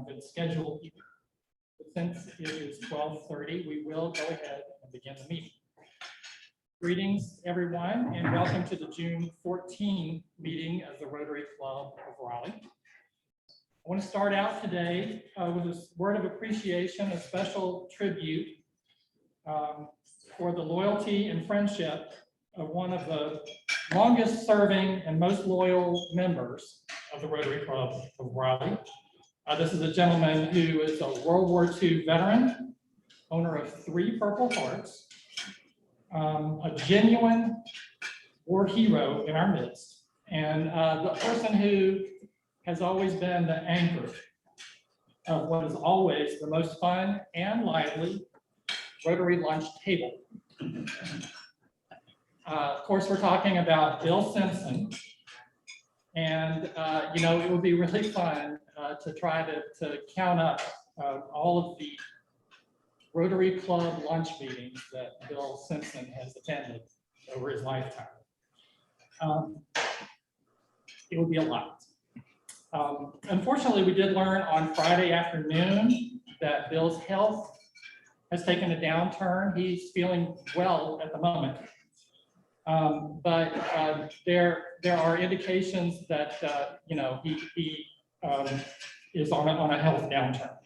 been scheduled either. But since it is 12:30, we will go ahead and begin the meeting. Greetings, everyone, and welcome to the June 14 meeting of the Rotary Club of Raleigh. I want to start out today with a word of appreciation, a special tribute for the loyalty and friendship of one of the longest serving and most loyal members of the Rotary Club of Raleigh. This is a gentleman who is a World War II veteran, owner of 3 Purple Hearts, a genuine war hero in our midst, and the person who has always been the anchor of what is always the most fun and lively Rotary lunch table. Of course, we're talking about Bill Simpson, and it would be really fun to try to count up all of the Rotary Club lunch meetings that Bill Simpson has attended over his lifetime. It would be a lot. Unfortunately, we did learn on Friday afternoon that Bill's health has taken a downturn. He's feeling well at the moment. But there are indications that he is on a health downturn.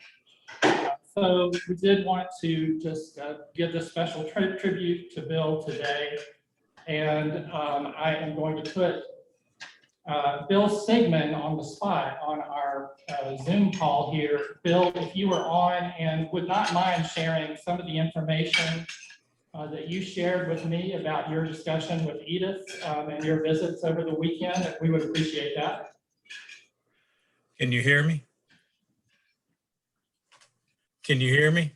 So we did want to just give this special tribute to Bill today, and I am going to put Bill Sigmund on the spot on our Zoom call here. Bill, if you were on and would not mind sharing some of the information that you shared with me about your discussion with Edith and your visits over the weekend, we would appreciate that. Can you hear me? Can you hear me?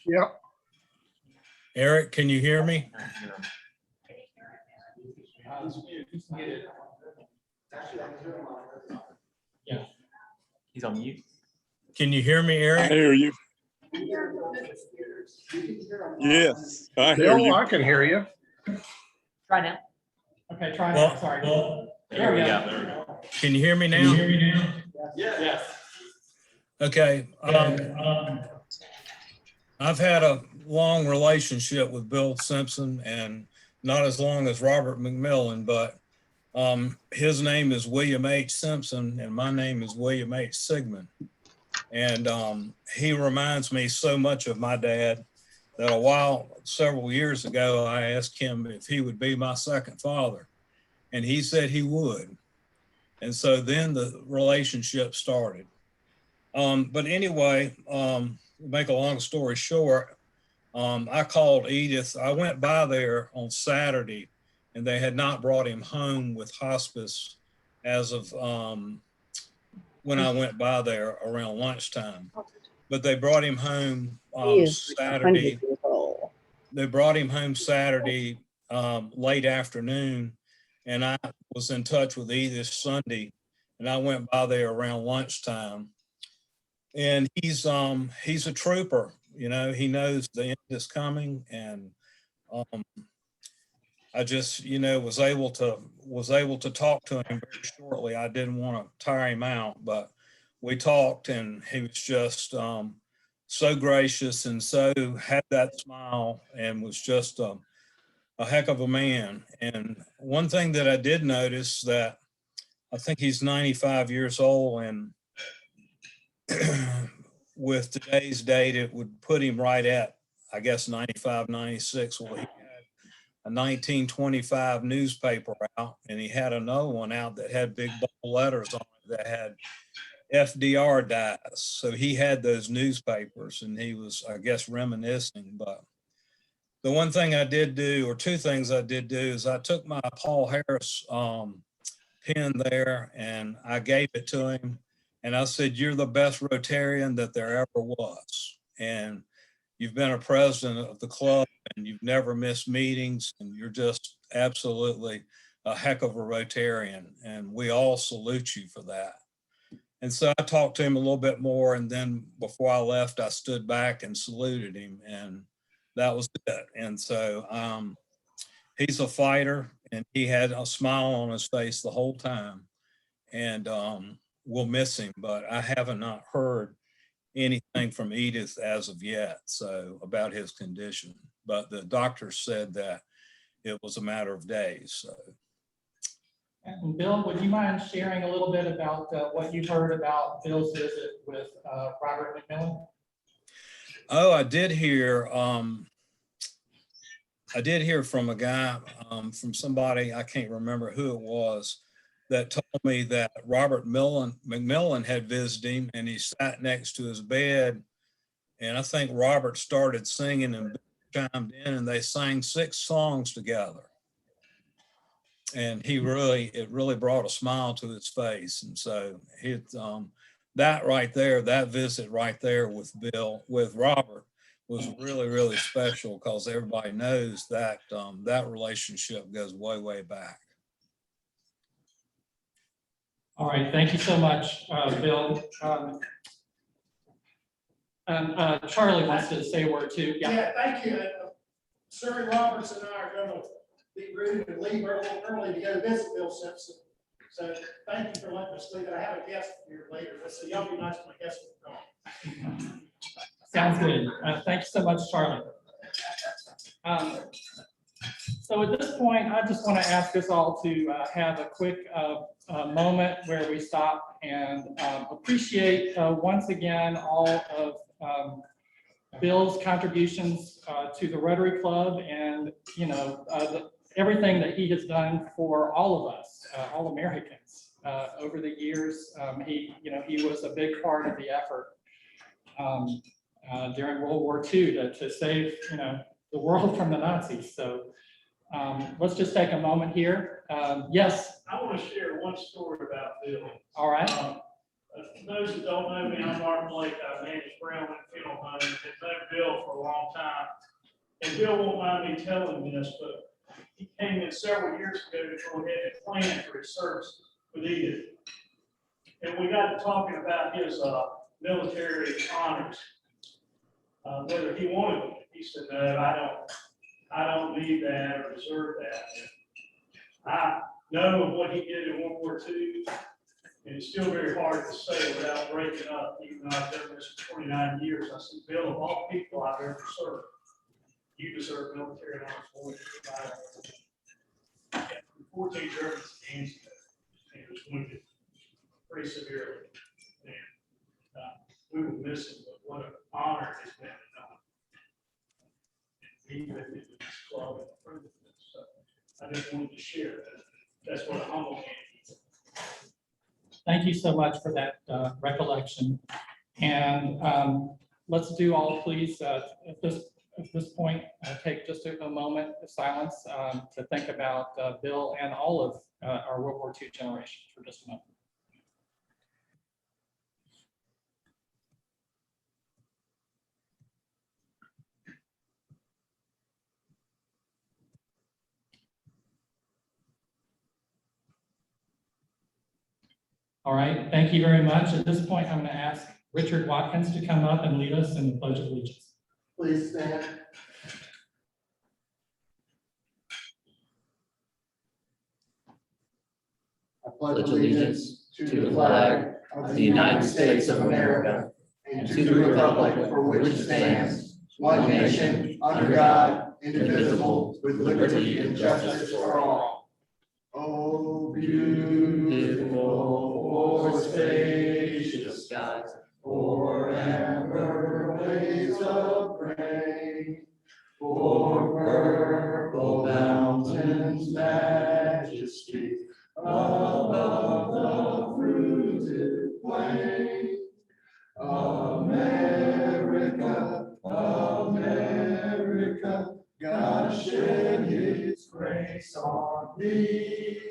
Yep. Eric, can you hear me? Yeah. He's on mute. Can you hear me, I Eric? hear you. Yes, I hear Bill, you. I can hear you. Try now. Okay, try Well, that. Sorry. There we There go. Can you hear me now? Yes. Okay. I've had a long relationship with Bill Simpson, and not as long as Robert McMillan, but his name is William H. Simpson, and my name is William H. Sigmund. And he reminds me so much of my dad that several years ago, I asked him if he would be my second father, and he said he would. And so then the relationship started. But anyway, make a long story short, I called Edith. I went by there on Saturday, and they had not brought him home with hospice as of when I went by there around lunchtime. But they brought him home Saturday. They brought him home Saturday late afternoon, and I was in touch with Edith Sunday, and I went by there around lunchtime. And he's a trooper, he knows the end is coming, and I just was able to talk to him very shortly. I didn't want to tire him out, but we talked, and he was just so gracious and so had that smile and was just a heck of a man. And one thing that I did notice, that I think he's 95 years old, and with today's date, it would put him right at, I guess, 95, 96. Well, he had a 1925 newspaper out, and he had another one out that had big bold letters on it that had FDR dies. So he had those newspapers, and he was, I guess, reminiscing. But the one thing I did do, or two things I did do, is I took my Paul Harris pen there and I gave it to him. And I said, "You're the best Rotarian that there ever was. And you've been a president of the club, and you've never missed meetings, and you're just absolutely a heck of a Rotarian. And we all salute you for that." And so I talked to him a little bit more. And then before I left, I stood back and saluted him, and that was it. And so he's a fighter, and he had a smile on his face the whole time. And we'll miss him, but I haven't not heard anything from Edith as of yet, so about his condition. But the doctor said that it was a matter of days. So. And Bill, would you mind sharing a little bit about what you heard about Bill's visit with Robert McMillan? Oh, I did hear from a guy, from somebody, I can't remember who it was, that told me that Robert McMillan had visited him and he sat next to his bed. And I think Robert started singing and chimed in, and they sang 6 songs together. And it really brought a smile to his face. And so that right there, that visit right there with Robert was really, really special, because everybody knows that that relationship goes way, way back. All right, thank you so much, Bill. Charlie wants to say a word too. Yeah, thank you. Sir Roberts and I are going to be rude and leave a little early to go visit Bill Simpson. So thank you for letting us leave. I have a guest here later. So y'all be nice to my guest when you come. Sounds good. Thank you so much, Charlie. So at this point, I just want to ask us all to have a quick moment where we stop and appreciate once again all of Bill's contributions to the Rotary Club, and everything that he has done for all of us, all Americans, over the years. He was a big part of the effort during World War II to save the world from the Nazis. So let's just take a moment here. Yes. I want to share one story about Bill. All right. For those that don't know me, I'm Mark Blake. I manage Brown Funeral Home. I've known Bill for a long time. And Bill won't mind me telling this, but he came in several years ago to go ahead and plan for his service with Edith. And we got to talking about his military honors, whether he wanted them. He said, no, I don't need that or deserve that. I know of what he did in World War II, and it's still very hard to say without breaking up, even though I've done this for 29 years. I said, Bill, of all people I've ever served, you deserve military honors more than anybody. 14 Germans against him, and he was wounded pretty severely. And we will miss him, but what an honor it's been to know him. Even if it was club and friend of his. So I just wanted to share that. That's what a humble man is. Thank you so much for that recollection. And let's do all, please, at this point, take just a moment of silence to think about Bill and all of our World War II generation for just a moment. All right, thank you very much. At this point, I'm going to ask Richard Watkins to come up and lead us in the Pledge of Allegiance. Please stand. I pledge allegiance to the flag of the United States of America and to the republic for which it stands, one nation, under God, indivisible, with liberty and justice for all. Oh, beautiful, for spacious skies, forever waves of grain, for purple mountains' majesty, above the fruited plain. America, America, God shed his grace on thee,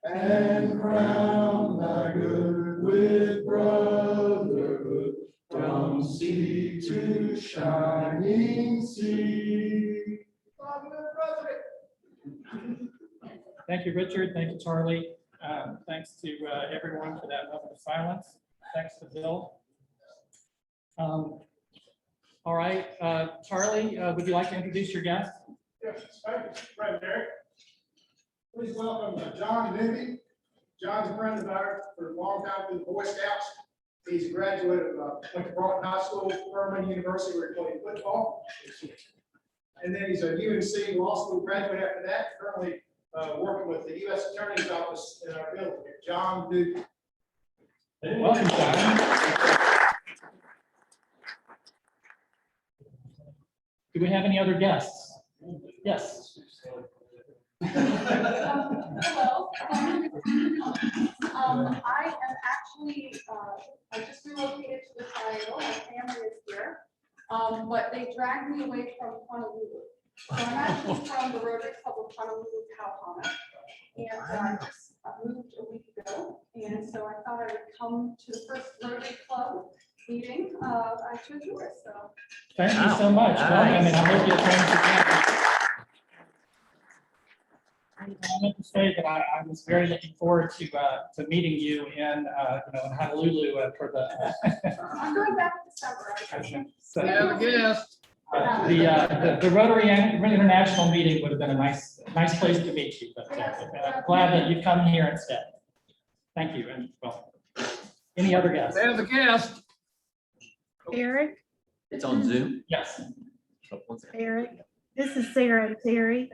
and crown thy good with brotherhood, from sea to shining sea. Thank you, Richard. Thank you, Charlie. Thanks to everyone for that moment of silence. Thanks to Bill. All right, Charlie, would you like to introduce your guest? Yes, thank you, Brother Derek. Please welcome John Nibby, John's a friend of ours for a long time through the Boy Scouts. He's a graduate of went to Broughton High School, Furman University, where he played football. And then he's a UNC Law School graduate after that, currently working with the U.S. Attorney's Office in our building. John Duke. Welcome, John. Do we have any other guests? Yes. Hello. I am actually, I just relocated to the Triangle, my family is here. But they dragged me away from Honolulu. So I'm actually from the Rotary Club of Honolulu, Kaapro. And I just moved a week ago. And so I thought I would come to the first Rotary Club meeting. I chose yours, so. Thank you so much. Welcome, and I hope you attend again. I meant to say that I was very looking forward to meeting you in Honolulu for the. I'm going back in December. So, guest. the Rotary International meeting would have been a nice place to meet you, but I'm glad that you've come here instead. Thank you, and well, any other guests? There's a guest. Eric, It's on Zoom. Yes. Oh, one second. Eric, this is Sarah and Terry.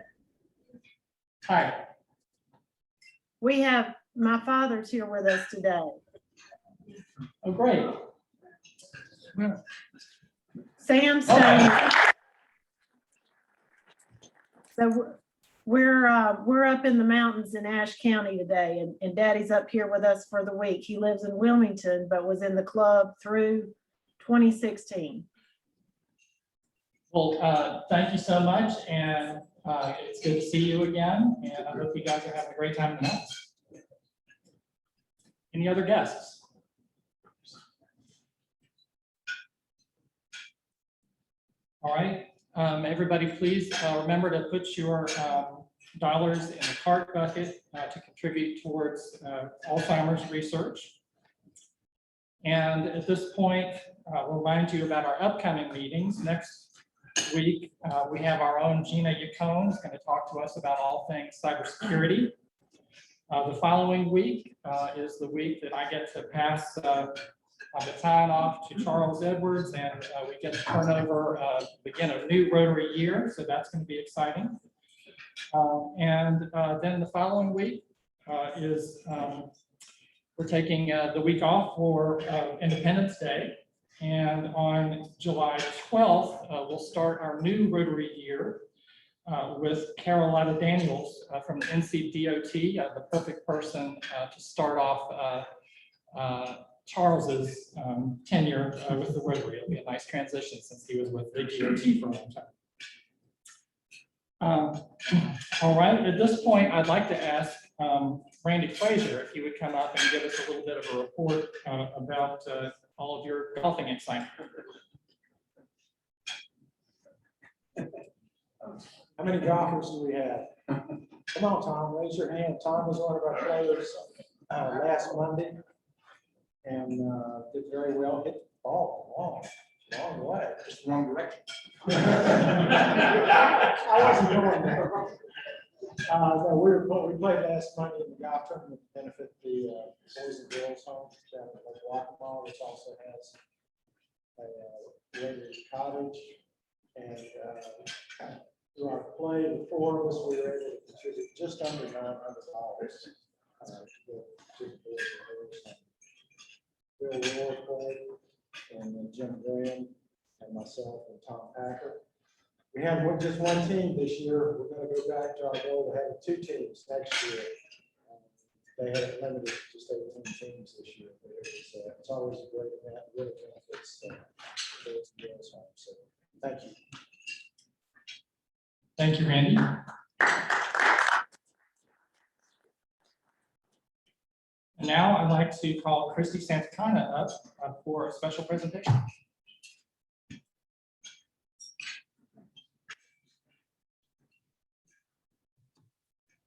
Hi. We have, my father's here with us today. Oh, great. Sam stayed. Okay. So we're up in the mountains in Ashe County today, and Daddy's up here with us for the week. He lives in Wilmington, but was in the club through 2016. Well, thank you so much, and it's good to see you again, and I hope you guys are having a great time in the mountains. Any other guests? All right, everybody, please remember to put your dollars in the cart bucket to contribute towards Alzheimer's research. And at this point, we'll remind you about our upcoming meetings. Next week, we have our own Gina Yacone who's going to talk to us about all things cybersecurity. The following week is the week that I get to pass the baton off to Charles Edwards, and we get to turn over, begin a new Rotary year, so that's going to be exciting. And then the following week is we're taking the week off for Independence Day. And on July 12th, we'll start our new Rotary year with Carolina Daniels from the NCDOT, the perfect person to start off Charles's tenure with the Rotary. It'll be a nice transition since he was with the DOT for a long time. All right, at this point, I'd like to ask Randy Fraser if he would come up and give us a little bit of a report about all of your golfing excitement. How many golfers do we have? Come on, Tom, raise your hand. Tom was one of our players last Monday and did very well. Hit the ball long way. Just wrong direction. I wasn't doing that. No, we played last Monday in the golf tournament to benefit the Boys and Girls Home down at Lake Waccamaw, which also has a Rotary cottage. And through our play, the four of us, we were able to contribute just under $900 to the Boys and Girls. Bill Ward played, and Jim Graham, and myself, and Tom Packer. We have just one team this year. We're going to go back to our goal to having 2 teams next year. They had it limited to just 18 teams this year. But it's always a great event, really benefits Boys and Girls Home. So thank you. Thank you, Randy. And now I'd like to call Christy Santacana up for a special presentation.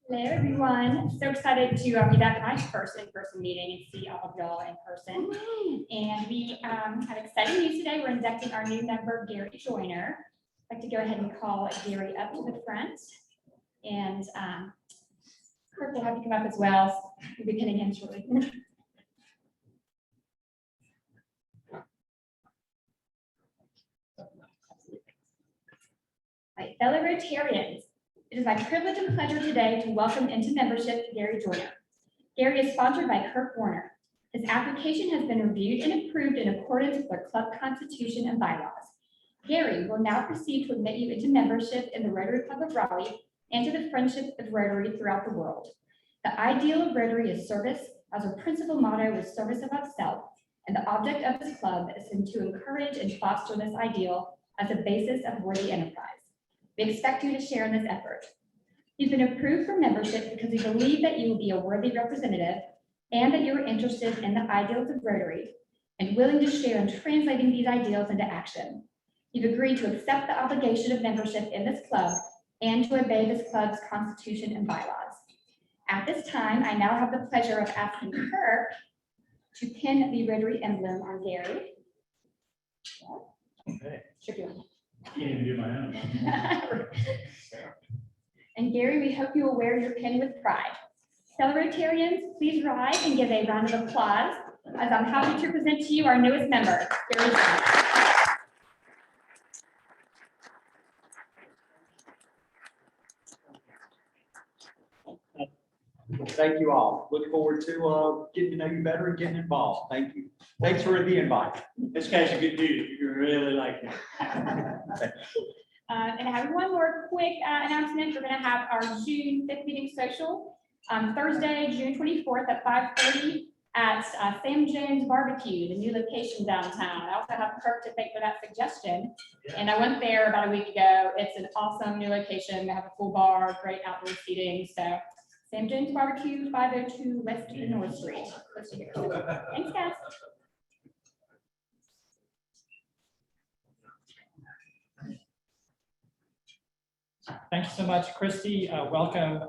Hello, everyone. So excited to be back at my first in-person meeting and see all of y'all in person. And we have exciting news today. We're inducting our new member, Gary Joyner. I'd like to go ahead and call Gary up to the front. And Kirk will have to come up as well. We'll be pinning him shortly. My fellow Rotarians, it is my privilege and pleasure today to welcome into membership Gary Joyner. Gary is sponsored by Kirk Warner. His application has been reviewed and approved in accordance with our club constitution and bylaws. Gary will now proceed to admit you into membership in the Rotary Club of Raleigh and to the friendship of Rotary throughout the world. The ideal of Rotary is service, as our principal motto is service above self, and the object of this club is to encourage and foster this ideal as a basis of worthy enterprise. We expect you to share in this effort. You've been approved for membership because we believe that you will be a worthy representative and that you are interested in the ideals of Rotary and willing to share in translating these ideals into action. You've agreed to accept the obligation of membership in this club and to obey this club's constitution and bylaws. At this time, I now have the pleasure of asking Kirk to pin the Rotary emblem on Gary. Okay. Should be on. Can't even do my own. And Gary, we hope you will wear your pin with pride. Fellow Rotarians, please rise and give a round of applause as I'm happy to present to you our newest member, Gary Joyner. Thank you all. Look forward to getting to know you better and getting involved. Thank you. Thanks for the invite. This guy's a good dude. You really like him. And I have one more quick announcement. We're going to have our June 5th meeting social Thursday, June 24th at 5:30 at Sam Jones Barbecue, the new location downtown. I also have Kirk to thank for that suggestion. And I went there about a week ago. It's an awesome new location. They have a full bar, great outdoor seating. So Sam Jones Barbecue, 502 West North Street. Thanks, guys. Thank you so much, Christy. Welcome,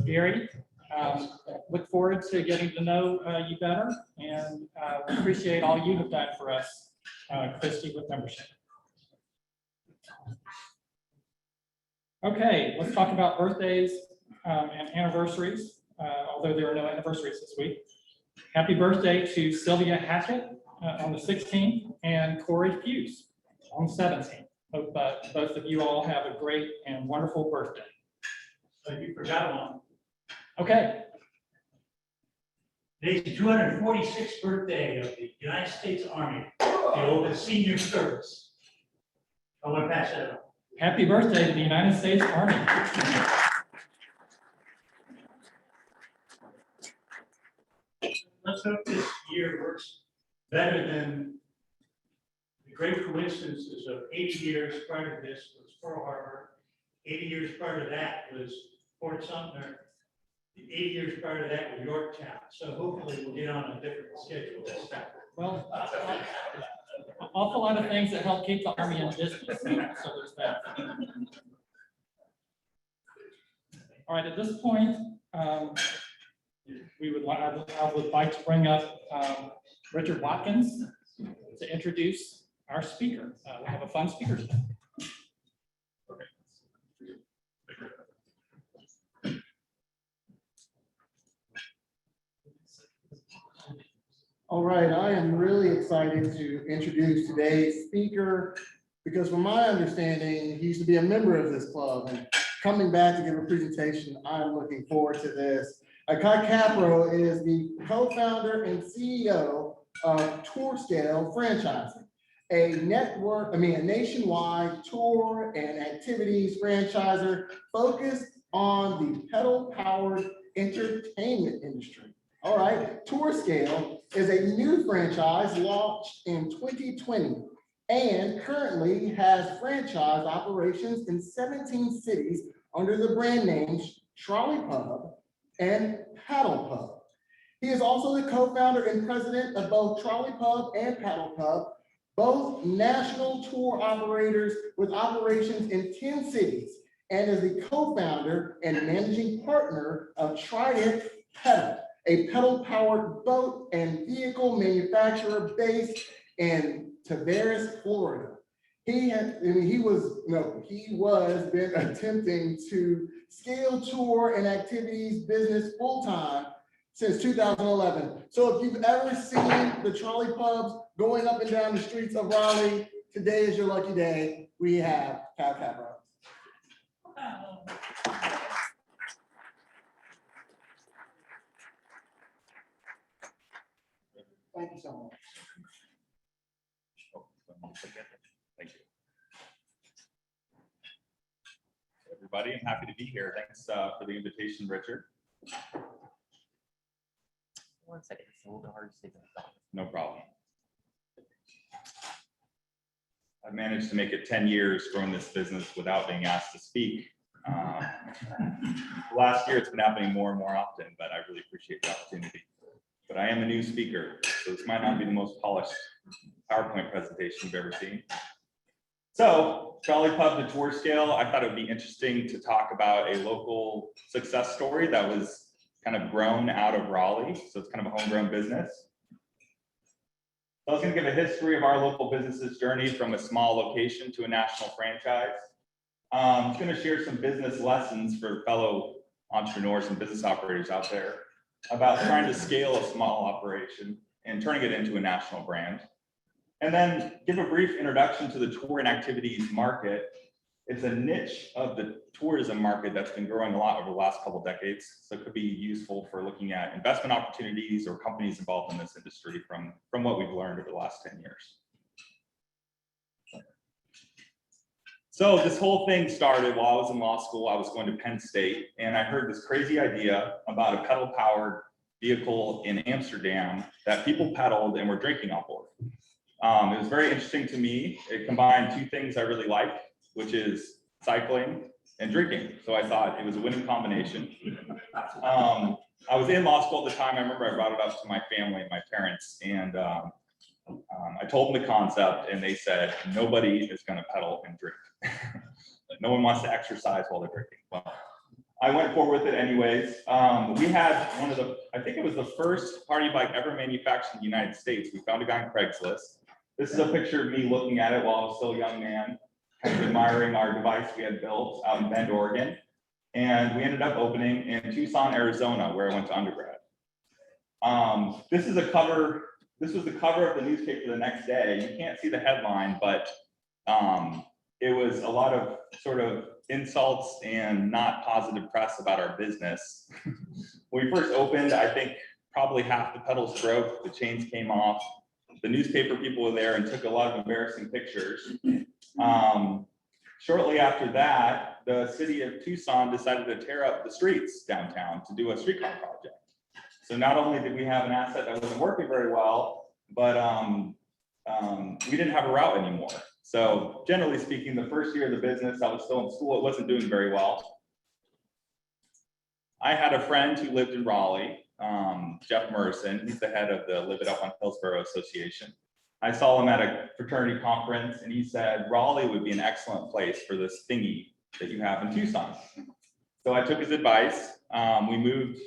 Gary. Look forward to getting to know you better, and appreciate all you have done for us, Christy, with membership. Okay, let's talk about birthdays and anniversaries, although there are no anniversaries this week. Happy birthday to Sylvia Hackett on the 16th and Corey Hughes on the 17th. Hope both of you all have a great and wonderful birthday. So you forgot one. Okay, Today's the 246th birthday of the United States Army, the oldest senior service. I want to pass that on. happy birthday to the United States Army. Let's hope this year works better than the great coincidences of 80 years prior to this was Pearl Harbor. 80 years prior to that was Fort Sumter. 80 years prior to that was Yorktown. So hopefully we'll get on a different schedule this time. Well, an awful lot of things that help keep the Army in business, so there's that. All right, at this point, I would like to bring up Richard Watkins to introduce our speaker. We have a fun speaker today. All right, I am really excited to introduce today's speaker because from my understanding, he used to be a member of this club, and coming back to give a presentation, I'm looking forward to this. Kaapro is the co-founder and CEO of Tour Scale Franchising, a nationwide tour and activities franchisor focused on the pedal-powered entertainment industry. All right, Tour Scale is a new franchise launched in 2020 and currently has franchise operations in 17 cities under the brand names Trolly Pub and Paddle Pub. He is also the co-founder and president of both Trolly Pub and Paddle Pub, both national tour operators with operations in 10 cities, and is the co-founder and managing partner of Trident Pedal, a pedal-powered boat and vehicle manufacturer based in Tavares, Florida. he was been attempting to scale tour and activities business full-time since 2011. So if you've ever seen the trolley pubs going up and down the streets of Raleigh, today is your lucky day. We have Kaapro. Thank you so much. Thank you. Everybody, I'm happy to be here. Thanks for the invitation, Richard. One second, it's a little bit hard to say that. No problem. I've managed to make it 10 years growing this business without being asked to speak. Last year, it's been happening more and more often, but I really appreciate the opportunity. But I am a new speaker, so this might not be the most polished PowerPoint presentation you've ever seen. So, Trolley Pub to tour scale, I thought it would be interesting to talk about a local success story that was kind of grown out of Raleigh. So it's kind of a homegrown business. So I was going to give a history of our local business's journey from a small location to a national franchise. I'm going to share some business lessons for fellow entrepreneurs and business operators out there about trying to scale a small operation and turning it into a national brand. And then give a brief introduction to the tour and activities market. It's a niche of the tourism market that's been growing a lot over the last couple of decades. So it could be useful for looking at investment opportunities or companies involved in this industry from what we've learned over the last 10 years. So this whole thing started while I was in law school. I was going to Penn State, and I heard this crazy idea about a pedal-powered vehicle in Amsterdam that people pedaled and were drinking on board. It was very interesting to me. It combined two things I really like, which is cycling and drinking. So I thought it was a winning combination. I was in law school at the time. I remember I brought it up to my family and my parents, and I told them the concept, and they said, nobody is going to pedal and drink. No one wants to exercise while they're drinking. Well, I went forward with it anyways. We had one of the, I think it was the first party bike ever manufactured in the United States. We found a guy on Craigslist. This is a picture of me looking at it while I was still a young man, kind of admiring our device we had built out in Bend, Oregon. And we ended up opening in Tucson, Arizona, where I went to undergrad. This was the cover of the newspaper the next day. You can't see the headline, but it was a lot of sort of insults and not positive press about our business. When we first opened, I think probably half the pedals broke, the chains came off. The newspaper people were there and took a lot of embarrassing pictures. Shortly after that, the city of Tucson decided to tear up the streets downtown to do a streetcar project. So not only did we have an asset that wasn't working very well, but we didn't have a route anymore. So generally speaking, the first year of the business, I was still in school, it wasn't doing very well. I had a friend who lived in Raleigh, Jeff Merson. He's the head of the Live It Up on Hillsborough Association. I saw him at a fraternity conference, and he said, Raleigh would be an excellent place for this thingy that you have in Tucson. So I took his advice. We moved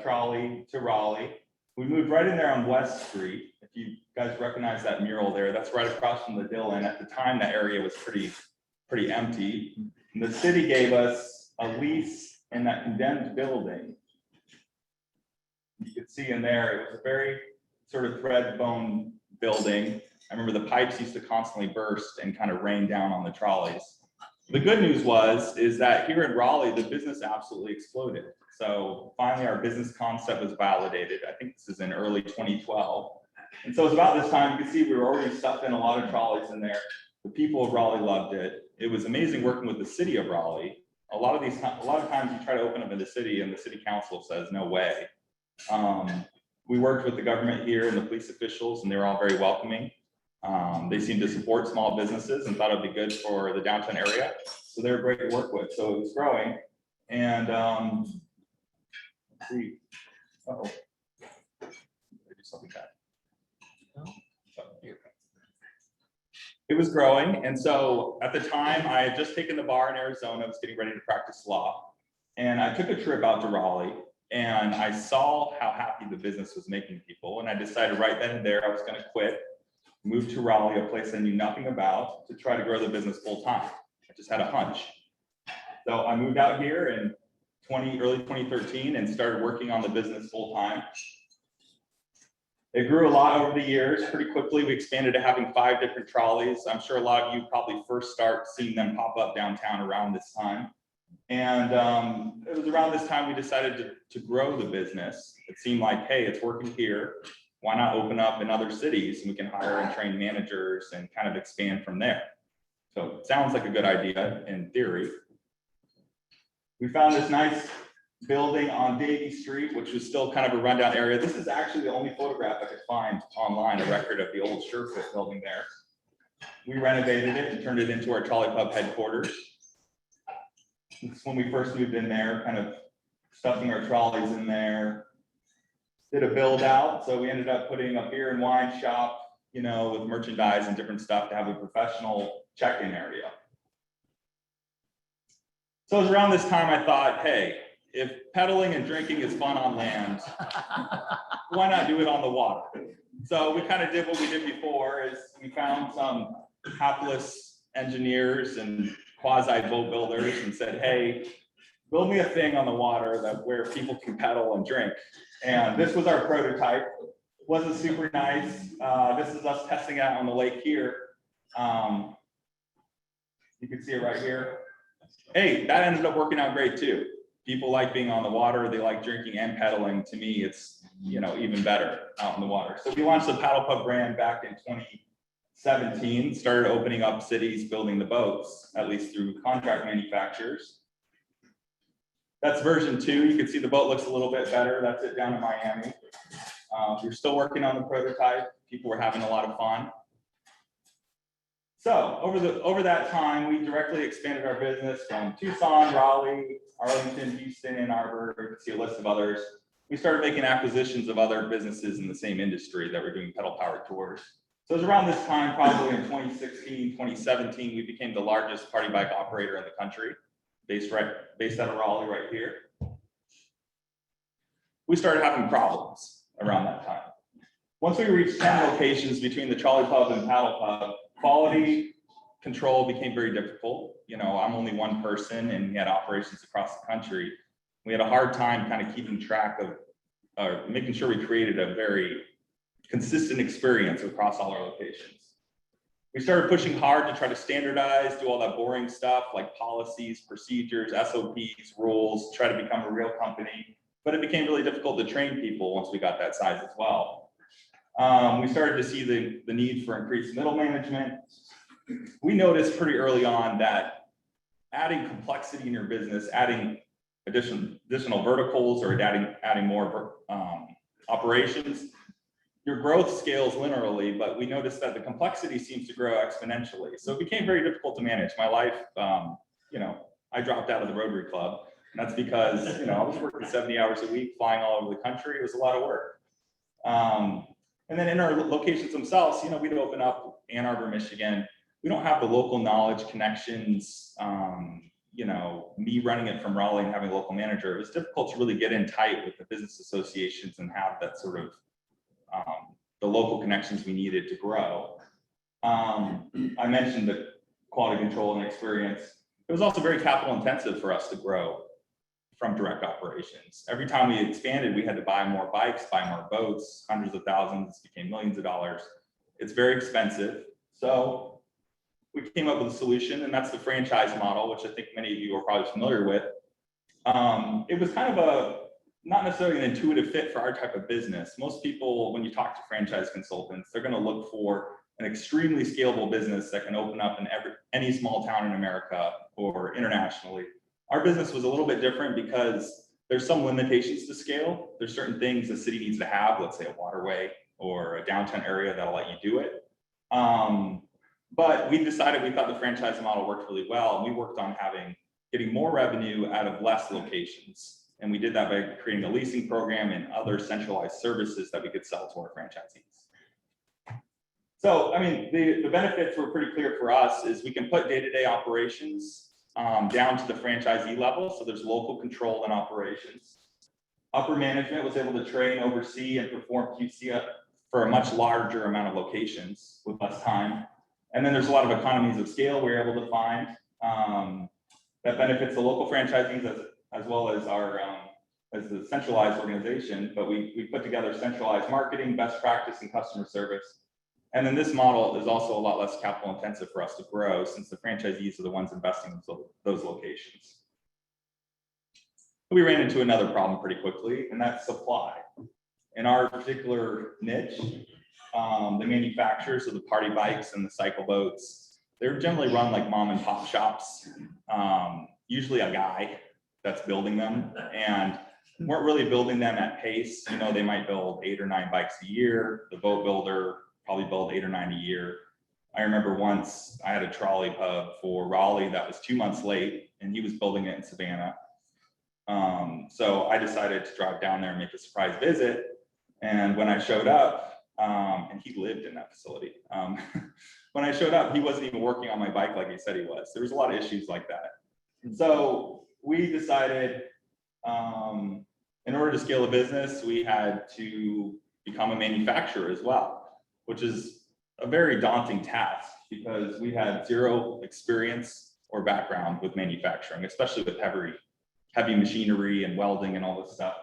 Trolley to Raleigh. We moved right in there on West Street. If you guys recognize that mural there, that's right across from the Dill. And at the time, that area was pretty empty. And the city gave us a lease in that condemned building. You could see in there, it was a very sort of thread bone building. I remember the pipes used to constantly burst and kind of rain down on the trolleys. The good news is that here in Raleigh, the business absolutely exploded. So finally, our business concept was validated. I think this is in early 2012. And so it's about this time, you can see we were already stuffed in a lot of trolleys in there. The people of Raleigh loved it. It was amazing working with the city of Raleigh. A lot of times you try to open up in the city and the city council says, no way. We worked with the government here and the police officials, and they were all very welcoming. They seemed to support small businesses and thought it'd be good for the downtown area. So they were great to work with. So it was growing. And let's see. Uh-oh. I do something bad. It was growing. And so at the time, I had just taken the bar in Arizona. I was getting ready to practice law. And I took a trip out to Raleigh. And I saw how happy the business was making people. And I decided right then and there I was going to quit moved to Raleigh, a place I knew nothing about, to try to grow the business full time. I just had a hunch. So I moved out here in early 2013 and started working on the business full time. It grew a lot over the years. Pretty quickly, we expanded to having 5 different trolleys. I'm sure a lot of you probably first start seeing them pop up downtown around this time. And it was around this time we decided to grow the business. It seemed like, hey, it's working here. Why not open up in other cities and we can hire and train managers and kind of expand from there. So it sounds like a good idea in theory. We found this nice building on Davie Street, which was still kind of a rundown area. This is actually the only photograph I could find online, a record of the old Sherfoot building there. We renovated it and turned it into our Trolley Pub headquarters. This is when we first moved in there, kind of stuffing our trolleys in there. Did a build out, so we ended up putting a beer and wine shop, you know, with merchandise and different stuff to have a professional check-in area. So it was around this time I thought, hey, if pedaling and drinking is fun on land, why not do it on the water? So we kind of did what we did before, is we found some hapless engineers and quasi boat builders and said, hey, build me a thing on the water where people can pedal and drink. And this was our prototype. Wasn't super nice. This is us testing it out on the lake here. You can see it right here. Hey, that ended up working out great too. People like being on the water. They like drinking and pedaling. To me, it's, you know, even better out in the water. So we launched the Paddle Pub brand back in 2017, started opening up cities, building the boats, at least through contract manufacturers. That's version 2. You can see the boat looks a little bit better. That's it down in Miami. We're still working on the prototype. People were having a lot of fun. So over that time, we directly expanded our business from Tucson, Raleigh, Arlington, Houston, Ann Arbor. You can see a list of others. We started making acquisitions of other businesses in the same industry that were doing pedal powered tours. So it was around this time, probably in 2016, 2017, we became the largest party bike operator in the country, based out of Raleigh right here. We started having problems around that time. Once we reached 10 locations between the Trolley Pub and Paddle Pub, quality control became very difficult. You know, I'm only one person and we had operations across the country. We had a hard time kind of keeping track of, making sure we created a very consistent experience across all our locations. We started pushing hard to try to standardize, do all that boring stuff like policies, procedures, SOPs, rules, try to become a real company. But it became really difficult to train people once we got that size as well. We started to see the need for increased middle management. We noticed pretty early on that adding complexity in your business, adding additional verticals or adding more operations, your growth scales linearly, but we noticed that the complexity seems to grow exponentially. So it became very difficult to manage. My life, you know, I dropped out of the Rotary Club. And that's because, you know, I was working 70 hours a week, flying all over the country. It was a lot of work. And then in our locations themselves, you know, we'd open up Ann Arbor, Michigan. We don't have the local knowledge, connections, you know, me running it from Raleigh and having a local manager. It was difficult to really get in tight with the business associations and have that sort of the local connections we needed to grow. I mentioned the quality control and experience. It was also very capital intensive for us to grow from direct operations. Every time we expanded, we had to buy more bikes, buy more boats, hundreds of thousands, became millions of dollars. It's very expensive. So we came up with a solution, and that's the franchise model, which I think many of you are probably familiar with. It was kind of not necessarily an intuitive fit for our type of business. Most people, when you talk to franchise consultants, they're gonna look for an extremely scalable business that can open up in any small town in America or internationally. Our business was a little bit different because there's some limitations to scale. There's certain things the city needs to have, let's say a waterway or a downtown area that'll let you do it. But we decided we thought the franchise model worked really well, and we worked on getting more revenue out of less locations. And we did that by creating a leasing program and other centralized services that we could sell to our franchisees. So, I mean, the benefits were pretty clear for us is we can put day-to-day operations down to the franchisee level. So there's local control and operations. Upper management was able to train, oversee, and perform QC for a much larger amount of locations with less time. And then there's a lot of economies of scale we're able to find that benefits the local franchisees as well as our as the centralized organization. But we put together centralized marketing, best practice, and customer service. And then this model is also a lot less capital intensive for us to grow, since the franchisees are the ones investing in those locations. We ran into another problem pretty quickly, and that's supply. In our particular niche, the manufacturers of the party bikes and the cycle boats, they're generally run like mom and pop shops, usually a guy that's building them, and weren't really building them at pace. You know, they might build 8 or 9 bikes a year. The boat builder probably build 8 or 9 a year. I remember once I had a trolley pub for Raleigh that was 2 months late, and he was building it in Savannah. So I decided to drive down there and make a surprise visit. And when I showed up, and he lived in that facility, when I showed up, he wasn't even working on my bike like he said he was. There was a lot of issues like that. So we decided, in order to scale a business, we had to become a manufacturer as well, which is a very daunting task because we had zero experience or background with manufacturing, especially with heavy machinery and welding and all this stuff.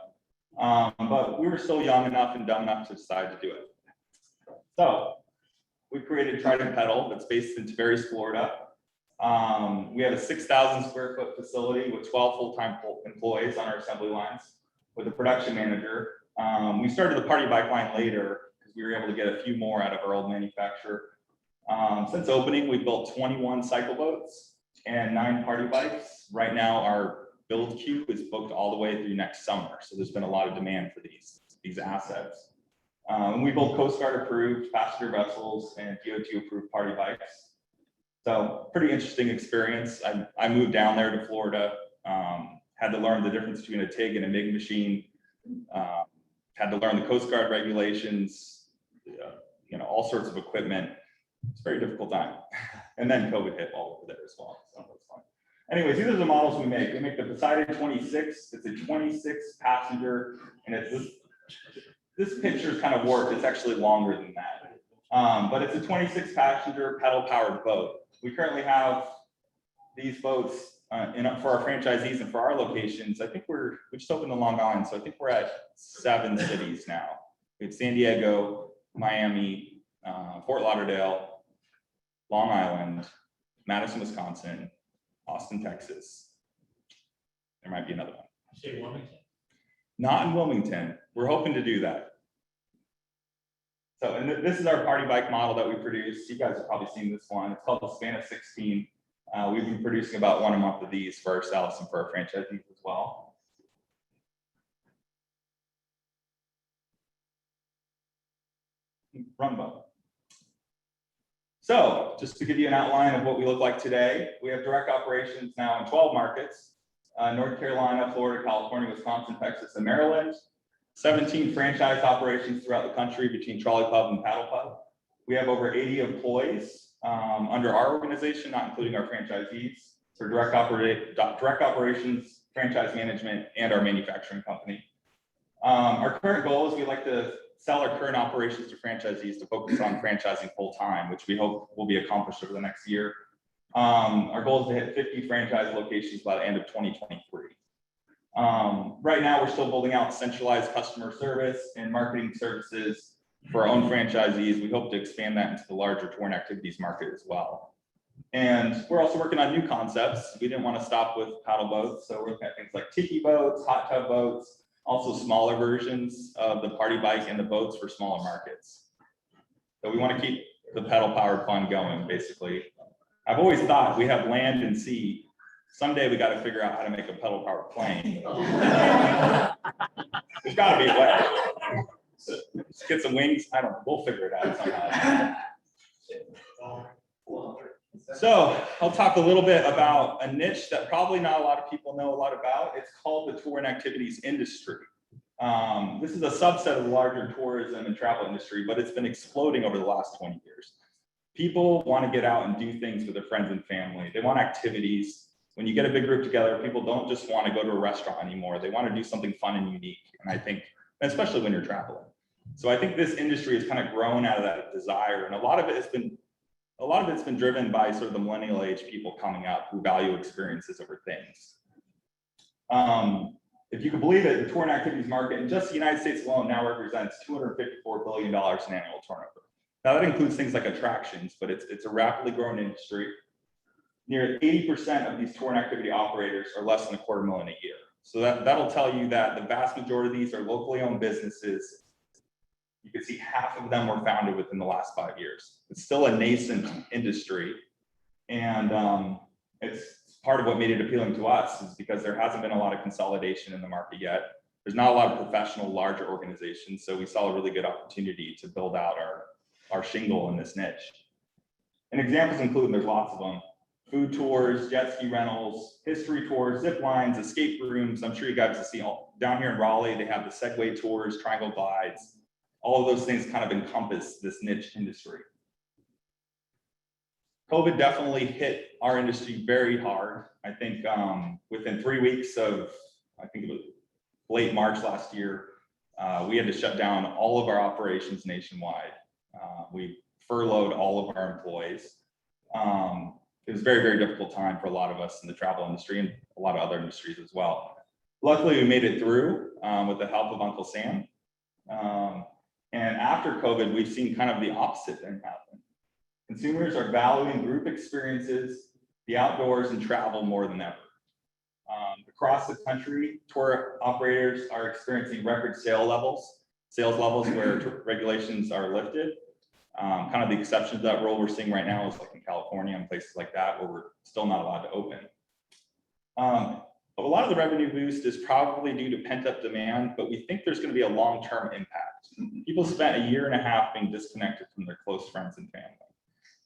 But we were still young enough and dumb enough to decide to do it. So we created Trident Pedal that's based in Tavares, Florida. We have a 6,000 square foot facility with 12 full-time employees on our assembly lines with a production manager. We started the party bike line later because we were able to get a few more out of our old manufacturer. Since opening, we built 21 cycle boats and 9 party bikes. Right now, our build queue is booked all the way through next summer. So there's been a lot of demand for these assets. We build Coast Guard approved passenger vessels and DOT approved party bikes. So pretty interesting experience. I moved down there to Florida, had to learn the difference between a TIG and a MIG machine, had to learn the Coast Guard regulations, you know, all sorts of equipment. It's a very difficult time. And then COVID hit all over there as well. So that's fun. Anyways, these are the models we make. We make the Poseidon 26. It's a 26 passenger, and it's this picture is kind of warped. It's actually longer than that. But it's a 26 passenger pedal powered boat. We currently have these boats for our franchisees and for our locations. I think we just opened in Long Island, so I think we're at 7 cities now. We have San Diego, Miami, Fort Lauderdale, Long Island, Madison, Wisconsin, Austin, Texas. There might be another one. Say Wilmington. Not in Wilmington. We're hoping to do that. So, and this is our party bike model that we produce. You guys have probably seen this one. It's called the Span of 16. We've been producing about 1 a month of these for ourselves and for our franchisees as well. Run button. So just to give you an outline of what we look like today, we have direct operations now in 12 markets, North Carolina, Florida, California, Wisconsin, Texas, and Maryland. 17 franchise operations throughout the country between Trolley Pub and Paddle Pub. We have over 80 employees under our organization, not including our franchisees, for direct operations, franchise management, and our manufacturing company. Our current goal is we'd like to sell our current operations to franchisees to focus on franchising full time, which we hope will be accomplished over the next year. Our goal is to hit 50 franchise locations by the end of 2023. Right now, we're still building out centralized customer service and marketing services for our own franchisees. We hope to expand that into the larger touring activities market as well. And we're also working on new concepts. We didn't want to stop with paddle boats, so we're looking at things like tiki boats, hot tub boats, also smaller versions of the party bike and the boats for smaller markets. So we want to keep the pedal powered fun going, basically. I've always thought we have land and sea. Someday we got to figure out how to make a pedal powered plane. There's got to be a way. Just get some wings. I don't know. We'll figure it out somehow. So I'll talk a little bit about a niche that probably not a lot of people know a lot about. It's called the tour and activities industry. This is a subset of the larger tourism and travel industry, but it's been exploding over the last 20 years. People want to get out and do things with their friends and family. They want activities. When you get a big group together, people don't just want to go to a restaurant anymore. They want to do something fun and unique. And I think, especially when you're traveling. So I think this industry has kind of grown out of that desire, and a lot of it's been driven by sort of the millennial age people coming up who value experiences over things. If you can believe it, the tour and activities market in just the United States alone now represents $254 billion in annual turnover. Now that includes things like attractions, but it's a rapidly growing industry. Nearly 80% of these tour and activity operators are less than $250,000 a year. So that'll tell you that the vast majority of these are locally owned businesses. You can see half of them were founded within the last 5 years. It's still a nascent industry. And it's part of what made it appealing to us is because there hasn't been a lot of consolidation in the market yet. There's not a lot of professional, larger organizations. So we saw a really good opportunity to build out our shingle in this niche. And examples include, there's lots of them, food tours, jet ski rentals, history tours, zip lines, escape rooms. I'm sure you guys have seen down here in Raleigh, they have the Segway tours, triangle glides. All of those things kind of encompass this niche industry. COVID definitely hit our industry very hard. I think within 3 weeks of, I think it was late March last year, we had to shut down all of our operations nationwide. We furloughed all of our employees. It was a very, very difficult time for a lot of us in the travel industry and a lot of other industries as well. Luckily, we made it through with the help of Uncle Sam. And after COVID, we've seen kind of the opposite thing happen. Consumers are valuing group experiences, the outdoors, and travel more than ever. Across the country, tour operators are experiencing record sales levels where regulations are lifted. Kind of the exception to that rule we're seeing right now is like in California and places like that where we're still not allowed to open. But a lot of the revenue boost is probably due to pent-up demand, but we think there's going to be a long-term impact. People spent a year and a half being disconnected from their close friends and family.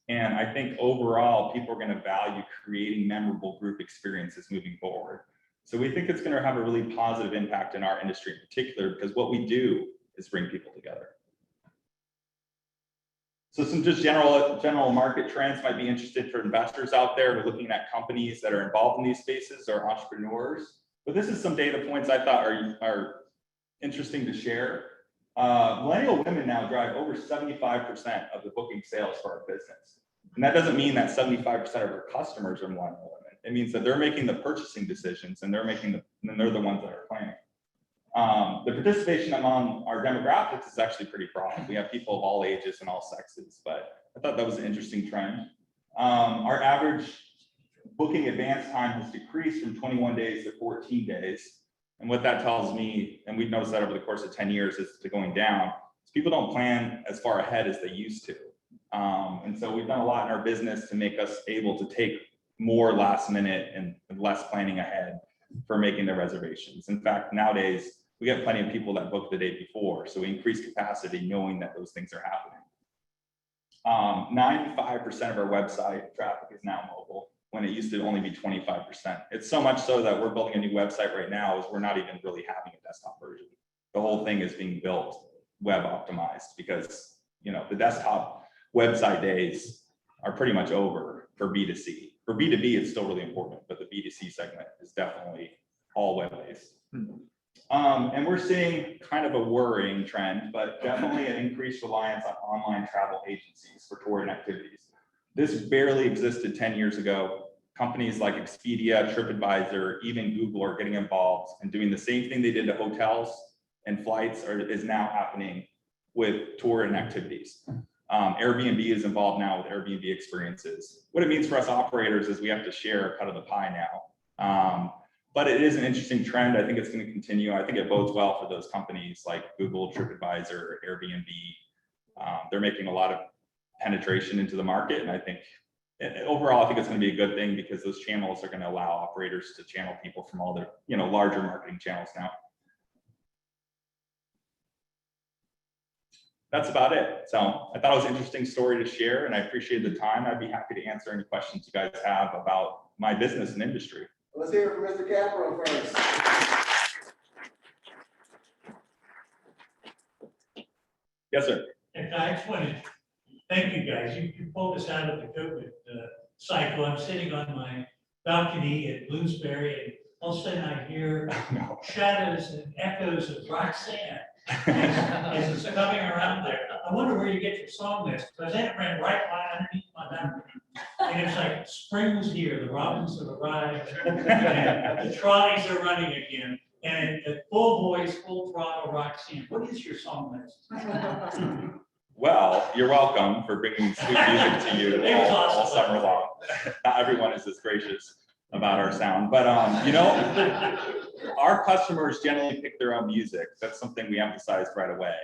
And I think overall, people are going to value creating memorable group experiences moving forward. So we think it's going to have a really positive impact in our industry in particular, because what we do is bring people together. So some just general market trends might be interested for investors out there who are looking at companies that are involved in these spaces or entrepreneurs. But this is some data points I thought are interesting to share. Millennial women now drive over 75% of the booking sales for our business. And that doesn't mean that 75% of our customers are millennial women. It means that they're making the purchasing decisions and they're the ones that are planning. The participation among our demographics is actually pretty broad. We have people of all ages and all sexes, but I thought that was an interesting trend. Our average booking advance time has decreased from 21 days to 14 days. And what that tells me, and we've noticed that over the course of 10 years, is going down. Is people don't plan as far ahead as they used to. And so we've done a lot in our business to make us able to take more last minute and less planning ahead for making their reservations. In fact, nowadays, we get plenty of people that book the day before. So we increase capacity knowing that those things are happening. 95% of our website traffic is now mobile, when it used to only be 25%. It's so much so that we're building a new website right now, is we're not even really having a desktop version. The whole thing is being built web optimized because, you know, the desktop website days are pretty much over for B2C. For B2B, it's still really important, but the B2C segment is definitely all web-based. And we're seeing kind of a worrying trend, but definitely an increased reliance on online travel agencies for tour and activities. This barely existed 10 years ago. Companies like Expedia, TripAdvisor, even Google are getting involved and doing the same thing they did to hotels and flights is now happening with tour and activities. Airbnb is involved now with Airbnb experiences. What it means for us operators is we have to share kind of the pie now. But it is an interesting trend. I think it's going to continue. I think it bodes well for those companies like Google, TripAdvisor, Airbnb. They're making a lot of penetration into the market. And I think overall, I think it's going to be a good thing because those channels are going to allow operators to channel people from all their, you know, larger marketing channels now. That's about it. So I thought it was an interesting story to share and I appreciate the time. I'd be happy to answer any questions you guys have about my business and industry. Let's hear it from Mr. Kaapro first. Yes, sir. And I just want to thank you guys. You pulled us out of the COVID cycle. I'm sitting on my balcony at Bloomsbury, and all of a sudden I hear shadows and echoes of Roxanne. As it's coming around there, I wonder where you get your song list, because that ran right by underneath my number. And it's like, spring was here, the robins have arrived, and the trolleys are running again, and the full voice, full throttle rock scene. What is your song list? Well, you're welcome for bringing sweet music to you It was all awesome. summer long. Not everyone is as gracious about our sound, but you know, our customers generally pick their own music. That's something we emphasized right away.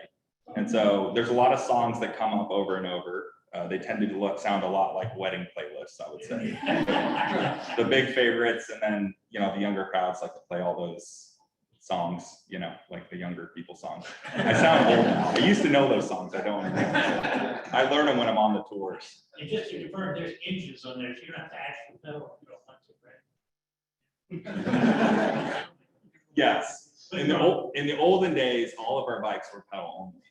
And so there's a lot of songs that come up over and over. They tend to sound a lot like wedding playlists, I would say. The big favorites, and then, you know, the younger crowds like to play all those songs, you know, like the younger people songs. I sound old now. I used to know those songs. I don't anymore. I learn them when I'm on the tours. And just to confirm, there's inches on there, so you don't have to actually pedal. You don't want to, right? Yes. In the olden days, all of our bikes were pedal only.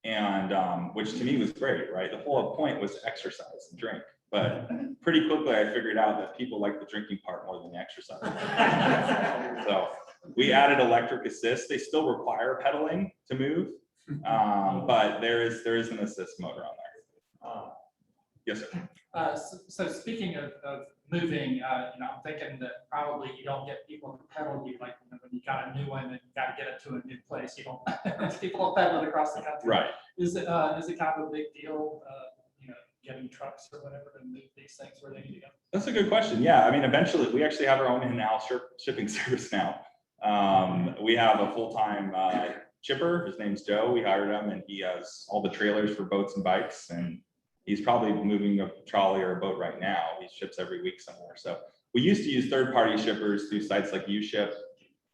And which to me was great, right? The whole point was to exercise and drink. But pretty quickly, I figured out that people like the drinking part more than the exercise. So we added electric assist. They still require pedaling to move, but there is an assist motor on there. Yes, sir. So speaking of moving, you know, I'm thinking that probably you don't get people to pedal you, like, you know, when you got a new one and you got to get it to a new place, you don't, people pedal it across the country. Right. Is it kind of a big deal, you know, getting trucks or whatever to move these things where they need to go? That's a good question. Yeah, I mean, eventually, we actually have our own in-house shipping service now. We have a full-time shipper. His name's Joe. We hired him, and he has all the trailers for boats and bikes, and he's probably moving a trolley or a boat right now. He ships every week somewhere. So we used to use third-party shippers through sites like UShip,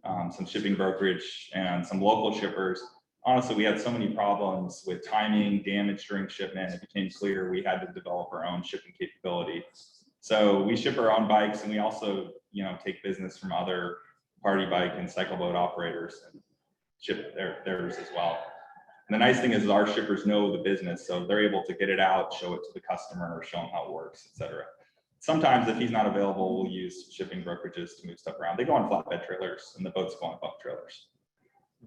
some shipping brokerage, and some local shippers. Honestly, we had so many problems with timing, damage during shipment. It became clear we had to develop our own shipping capability. So we ship our own bikes, and we also, you know, take business from other party bike and cycle boat operators and ship theirs as well. And the nice thing is our shippers know the business, so they're able to get it out, show it to the customer, or show them how it works, et cetera. Sometimes if he's not available, we'll use shipping brokerages to move stuff around. They go on flatbed trailers, and the boats go on buck trailers.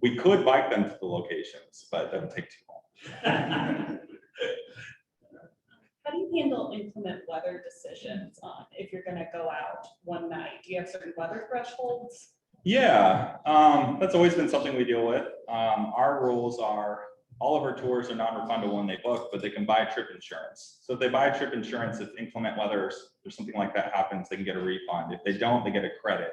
We could bike them to the locations, but it doesn't take too long. How do you handle inclement weather decisions on if you're gonna go out one night? Do you have certain weather thresholds? Yeah, that's always been something we deal with. Our rules are all of our tours are non-refundable when they book, but they can buy trip insurance. So if they buy trip insurance, if inclement weather or something like that happens, they can get a refund. If they don't, they get a credit.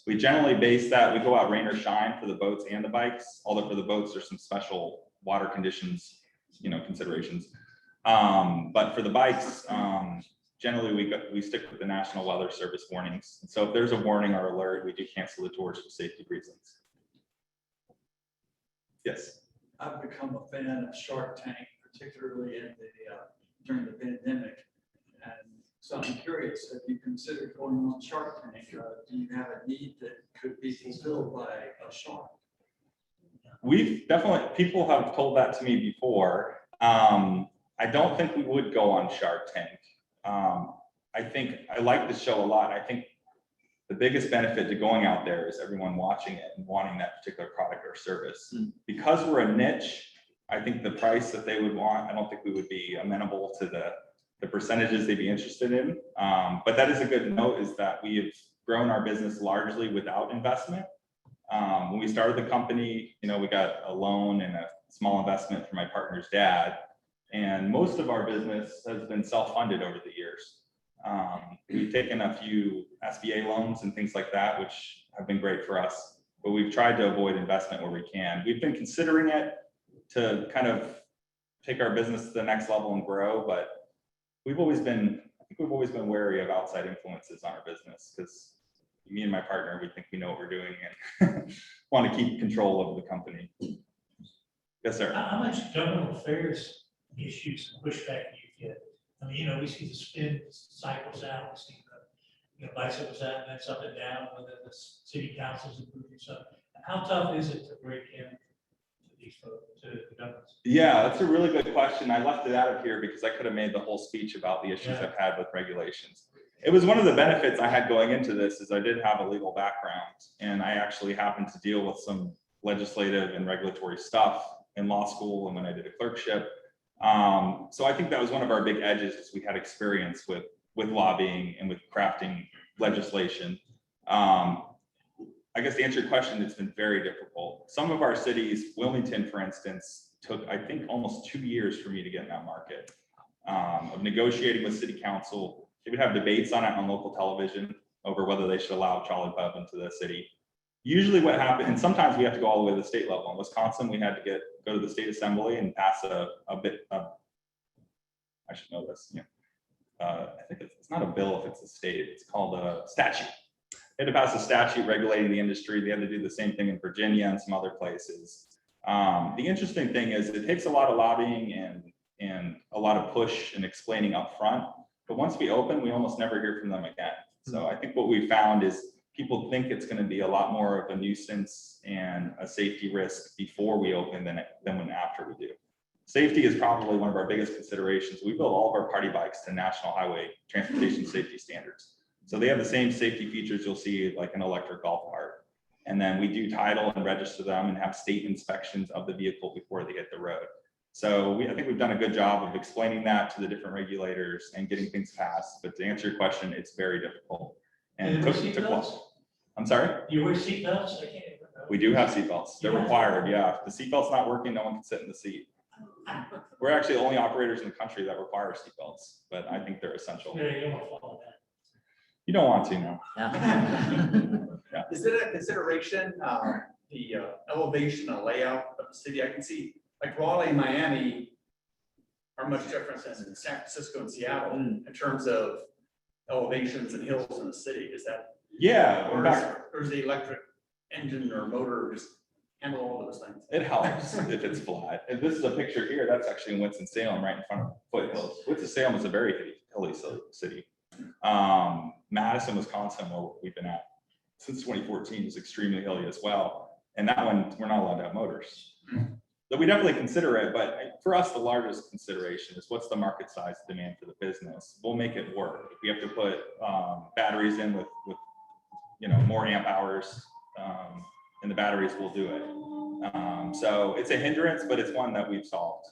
We generally base that, we go out rain or shine for the boats and the bikes, although for the boats, there's some special water conditions, you know, considerations. But for the bikes, generally we stick with the National Weather Service warnings. And so if there's a warning or alert, we do cancel the tours for safety reasons. Yes. I've become a fan of Shark Tank, particularly in during the pandemic. And so I'm curious, have you considered going on Shark Tank? Do you have a need that could be fulfilled by a shark? We've definitely, people have told that to me before. I don't think we would go on Shark Tank. I think I like the show a lot. I think the biggest benefit to going out there is everyone watching it and wanting that particular product or service. Because we're a niche, I think the price that they would want, I don't think we would be amenable to the percentages they'd be interested in. But that is a good note, is that we have grown our business largely without investment. When we started the company, you know, we got a loan and a small investment from my partner's dad. And most of our business has been self-funded over the years. We've taken a few SBA loans and things like that, which have been great for us, but we've tried to avoid investment where we can. We've been considering it to kind of take our business to the next level and grow, but I think we've always been wary of outside influences on our business, because me and my partner, we think we know what we're doing and want to keep control of the company. Yes, sir. How much government affairs issues and pushback do you get? I mean, you know, we see the spin cycles out, we see the, you know, bicycles out, and that's up and down, whether the city councils approving stuff. How tough is it to break in to these folks, to the governments? Yeah, that's a really good question. I left it out of here because I could have made the whole speech about the issues I've had with regulations. It was one of the benefits I had going into this, is I did have a legal background, and I actually happened to deal with some legislative and regulatory stuff in law school and when I did a clerkship. So I think that was one of our big edges, is we had experience with lobbying and with crafting legislation. I guess to answer your question, it's been very difficult. Some of our cities, Wilmington, for instance, took, I think, almost 2 years for me to get in that market, of negotiating with city council. They would have debates on it on local television over whether they should allow Trolley Pub into the city. Usually what happened, and sometimes we have to go all the way to the state level. In Wisconsin, we had to go to the state assembly and pass I should know this, yeah. I think it's not a bill if it's a state, it's called a statute. They had to pass a statute regulating the industry. They had to do the same thing in Virginia and some other places. The interesting thing is it takes a lot of lobbying and a lot of push and explaining up front. But once we open, we almost never hear from them again. So I think what we found is people think it's going to be a lot more of a nuisance and a safety risk before we open than when after we do. Safety is probably one of our biggest considerations. We build all of our party bikes to National Highway Transportation Safety Standards. So they have the same safety features you'll see like an electric golf cart. And then we do title and register them and have state inspections of the vehicle before they hit the road. So I think we've done a good job of explaining that to the different regulators and getting things passed. But to answer your question, it's very difficult. And I'm sorry? You wear seatbelts? I can't remember. We do have seatbelts. They're required, yeah. If the seatbelt's not working, no one can sit in the seat. We're actually the only operators in the country that require seatbelts, but I think they're essential. Yeah, you don't want to follow that. You don't want to, no. Yeah. Is it a consideration, the elevation and layout of the city? I can see like Raleigh and Miami are much different than San Francisco and Seattle in terms of elevations and hills in the city. Is that? Yeah. Or is the electric engine or motor just handle all of those things? It helps if it's flat. If this is a picture here, that's actually in Winston-Salem, right in front of Foothills. Winston-Salem is a very hilly city. Madison, Wisconsin, where we've been at since 2014, is extremely hilly as well. And that one, we're not allowed to have motors. So we definitely consider it, but for us, the largest consideration is what's the market size demand for the business. We'll make it work. If we have to put batteries in with more amp hours in the batteries, we'll do it. So it's a hindrance, but it's one that we've solved.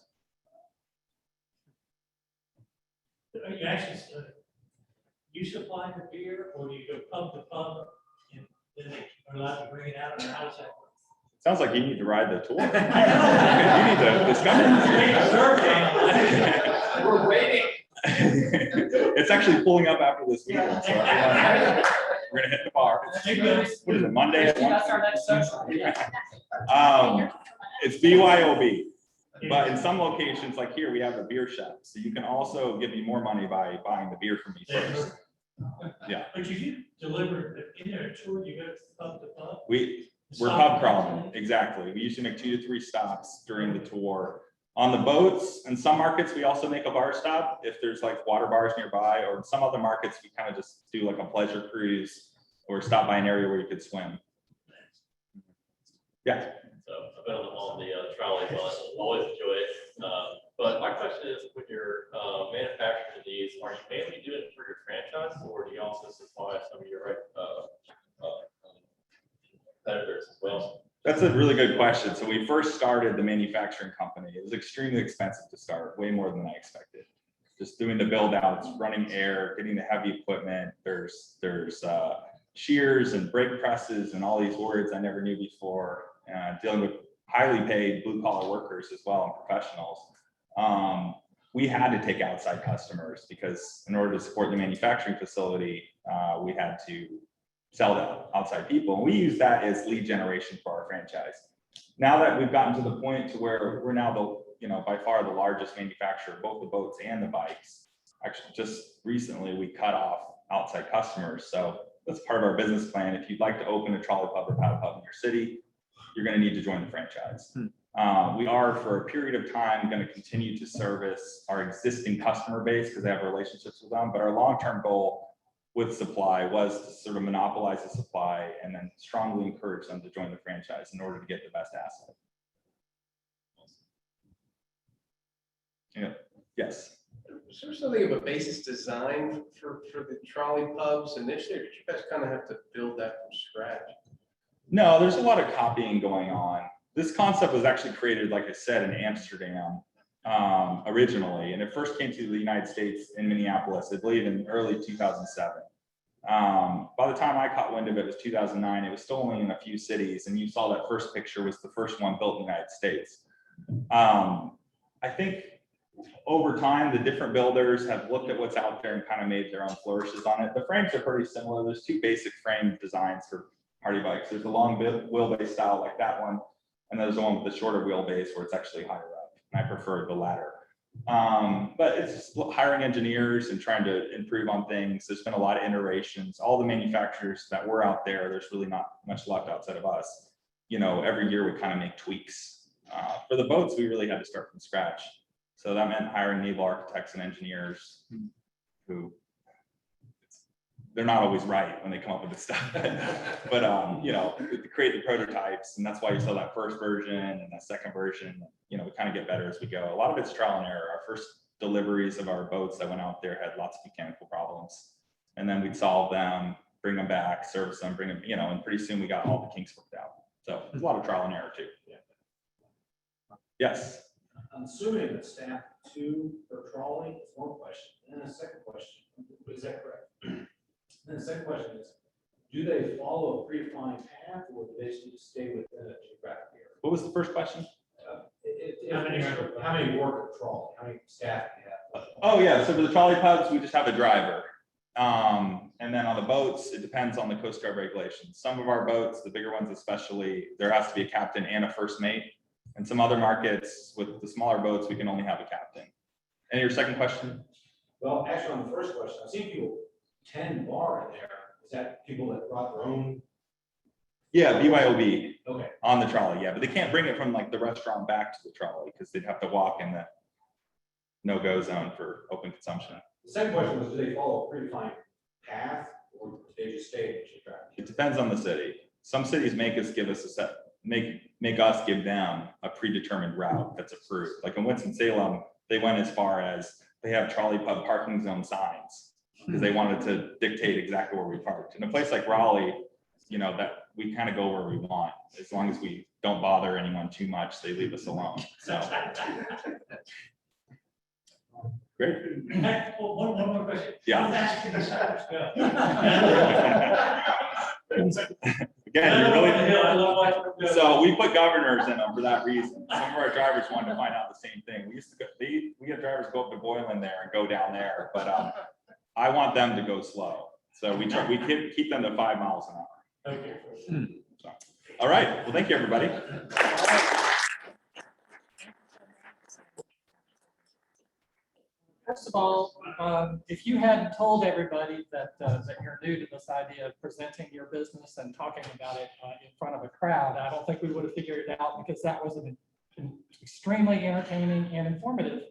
You actually, you supply the beer, or do you go pub to pub and then they are allowed to bring it out, or how does that work? Sounds like you need to ride the tour. You need to discover. We're waiting. It's actually pulling up after this meeting, so we're gonna hit the bar. What is it, Monday at 1? That's our next session. It's BYOB, but in some locations, like here, we have a beer shop, so you can also give me more money by buying the beer from me first. Yeah. But you do deliver, in a tour, you go pub to pub? We're pub crawling, exactly. We usually make 2 to 3 stops during the tour. On the boats, in some markets, we also make a bar stop if there's like water bars nearby, or in some other markets, we kind of just do like a pleasure cruise or stop by an area where you could swim. Yeah. So I've been on the trolley bus, always enjoy it. But my question is, when you're manufacturing these, are you mainly doing it for your franchise, or do you also supply some of your competitors as well? That's a really good question. So we first started the manufacturing company. It was extremely expensive to start, way more than I expected. Just doing the build outs, running air, getting the heavy equipment. There's shears and brake presses and all these words I never knew before. Dealing with highly paid blue collar workers as well and professionals. We had to take outside customers because in order to support the manufacturing facility, we had to sell to outside people. And we use that as lead generation for our franchise. Now that we've gotten to the point to where we're now by far the largest manufacturer of both the boats and the bikes. Actually, just recently we cut off outside customers. So that's part of our business plan. If you'd like to open a trolley pub or paddle pub in your city, you're going to need to join the franchise. We are, for a period of time, going to continue to service our existing customer base because they have relationships with them. But our long-term goal with supply was to sort of monopolize the supply and then strongly encourage them to join the franchise in order to get the best asset. Yeah. Yes. Is there something of a basis design for the trolley pubs initially, or did you guys kind of have to build that from scratch? No, there's a lot of copying going on. this concept was actually created, like I said, in Amsterdam originally, and it first came to the United States in Minneapolis, I believe in early 2007. By the time I caught wind of it, it was 2009. It was still only in a few cities, and you saw that first picture was the first one built in the United States. I think over time, the different builders have looked at what's out there and kind of made their own flourishes on it. The frames are pretty similar. There's two basic frame designs for party bikes. There's the long wheelbase style like that one, and there's the one with the shorter wheelbase where it's actually higher up. And I prefer the latter. But it's just hiring engineers and trying to improve on things. There's been a lot of iterations. All the manufacturers that were out there, there's really not much left outside of us. You know, every year we kind of make tweaks. For the boats, we really had to start from scratch. So that meant hiring naval architects and engineers who, they're not always right when they come up with this stuff. But, you know, to create the prototypes, and that's why you saw that first version and that second version. You know, we kind of get better as we go. A lot of it's trial and error. Our first deliveries of our boats that went out there had lots of mechanical problems. And then we'd solve them, bring them back, service them, bring them, you know, and pretty soon we got all the kinks worked out. So there's a lot of trial and error too. Yes. I'm assuming that staff 2 per trolley is one question. And then a second question, is that correct? And the second question is, do they follow a predefined path or do they just stay within a geographic area? What was the first question? How many work a trolley? How many staff do you have? Oh yeah, so for the trolley pubs, we just have a driver. And then on the boats, it depends on the Coast Guard regulations. Some of our boats, the bigger ones especially, there has to be a captain and a first mate. And some other markets with the smaller boats, we can only have a captain. And your second question? Well, actually, on the first question, I've seen people 10 bar in there. Is that people that brought their own? Yeah, BYOB. Okay. On the trolley, yeah, but they can't bring it from like the restaurant back to the trolley because they'd have to walk in the no-go zone for open consumption. The second question was, do they follow a predefined path or do they just stay in the geographic? It depends on the city. Some cities make us give us a set, make us give them a predetermined route that's approved. Like in Winston-Salem, they went as far as they have trolley pub parking zone signs because they wanted to dictate exactly where we parked. In a place like Raleigh, you know, that we kind of go where we want. As long as we don't bother anyone too much, they leave us alone. So. Great. One more question. Yeah. How fast can the sidewalks go? Again, you really. So we put governors in them for that reason. Some of our drivers wanted to find out the same thing. We used to go, we had drivers go up to Boylan there and go down there, but I want them to go slow. So we keep them to 5 miles an hour. Okay. So, all right. Well, thank you, everybody. First of all, if you hadn't told everybody that you're new to this idea of presenting your business and talking about it in front of a crowd, I don't think we would have figured it out because that was an extremely entertaining and informative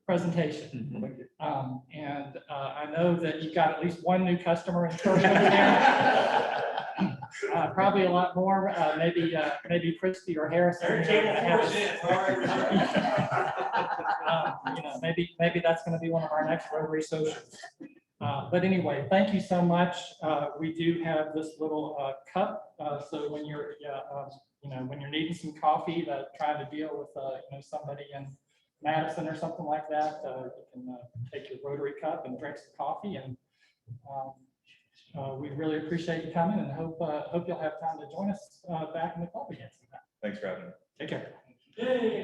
presentation. And I know that you've got at least one new customer in church over there. Probably a lot more, maybe Christie or Harrison. You know, maybe that's going to be one of our next Rotary socials. But anyway, thank you so much. We do have this little cup, so when you're you know, when you're needing some coffee, trying to deal with you know, somebody in Madison or something like that, you can take your Rotary cup and drink some coffee. And we really appreciate you coming, and hope you'll have time to join us back in the club again sometime. Thanks for having me. Take care. Yay.